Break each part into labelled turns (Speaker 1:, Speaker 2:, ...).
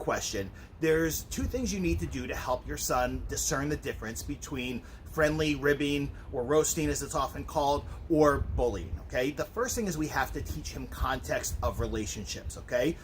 Speaker 1: question. There's two things you need to do to help your son discern the difference between friendly ribbing, or roasting as it's often called, or bullying, okay? The first thing is we have to teach him context of relationships, okay?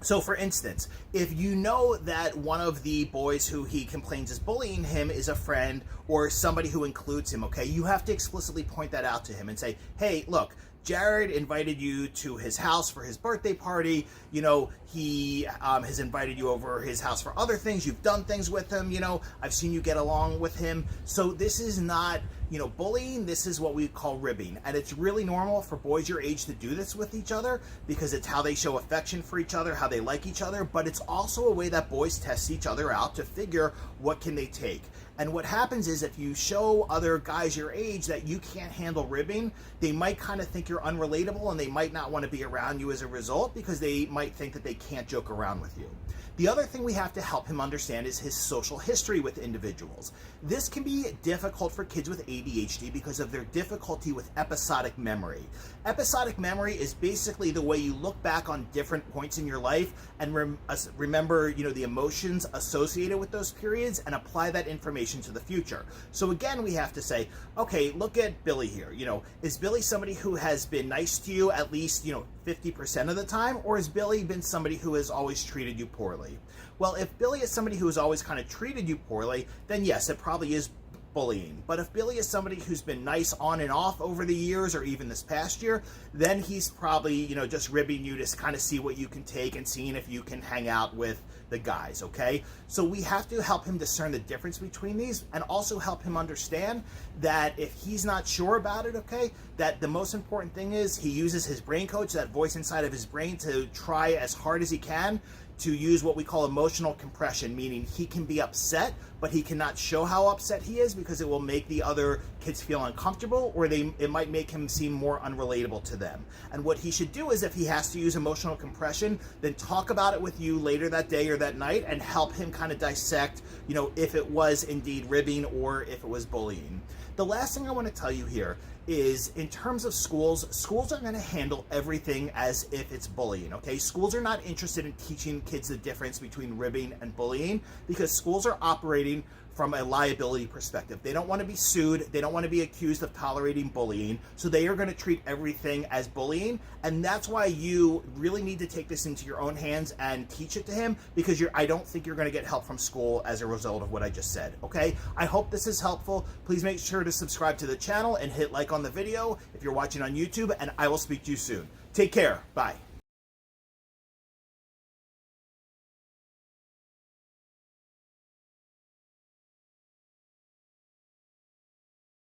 Speaker 1: So for instance, if you know that one of the boys who he complains is bullying him is a friend or somebody who includes him, okay, you have to explicitly point that out to him and say, hey, look, Jared invited you to his house for his birthday party. You know, he has invited you over his house for other things. You've done things with him. You know, I've seen you get along with him. So this is not, you know, bullying. This is what we call ribbing. And it's really normal for boys your age to do this with each other because it's how they show affection for each other, how they like each other. But it's also a way that boys test each other out to figure what can they take. And what happens is if you show other guys your age that you can't handle ribbing, they might kind of think you're unrelatable and they might not want to be around you as a result because they might think that they can't joke around with you. The other thing we have to help him understand is his social history with individuals. This can be difficult for kids with ADHD because of their difficulty with episodic memory. Episodic memory is basically the way you look back on different points in your life and remember, you know, the emotions associated with those periods and apply that information to the future. So again, we have to say, okay, look at Billy here. You know, is Billy somebody who has been nice to you at least, you know, 50% of the time, or has Billy been somebody who has always treated you poorly? Well, if Billy is somebody who has always kind of treated you poorly, then yes, it probably is bullying. But if Billy is somebody who's been nice on and off over the years or even this past year, then he's probably, you know, just ribbing you to kind of see what you can take and seeing if you can hang out with the guys, okay? So we have to help him discern the difference between these and also help him understand that if he's not sure about it, okay, that the most important thing is he uses his brain coach, that voice inside of his brain, to try as hard as he can to use what we call emotional compression, meaning he can be upset, but he cannot show how upset he is because it will make the other kids feel uncomfortable, or it might make him seem more unrelatable to them. And what he should do is, if he has to use emotional compression, then talk about it with you later that day or that night and help him kind of dissect, you know, if it was indeed ribbing or if it was bullying. The last thing I want to tell you here is, in terms of schools are going to handle everything as if it's bullying, okay? Schools are not interested in teaching kids the difference between ribbing and bullying because schools are operating from a liability perspective. They don't want to be sued. They don't want to be accused of tolerating bullying. So they are going to treat everything as bullying. And that's why you really need to take this into your own hands and teach it to him, because I don't think you're going to get help from school as a result of what I just said, okay? I hope this is helpful. Please make sure to subscribe to the channel and hit like on the video if you're watching on YouTube, and I will speak to you soon. Take care. Bye.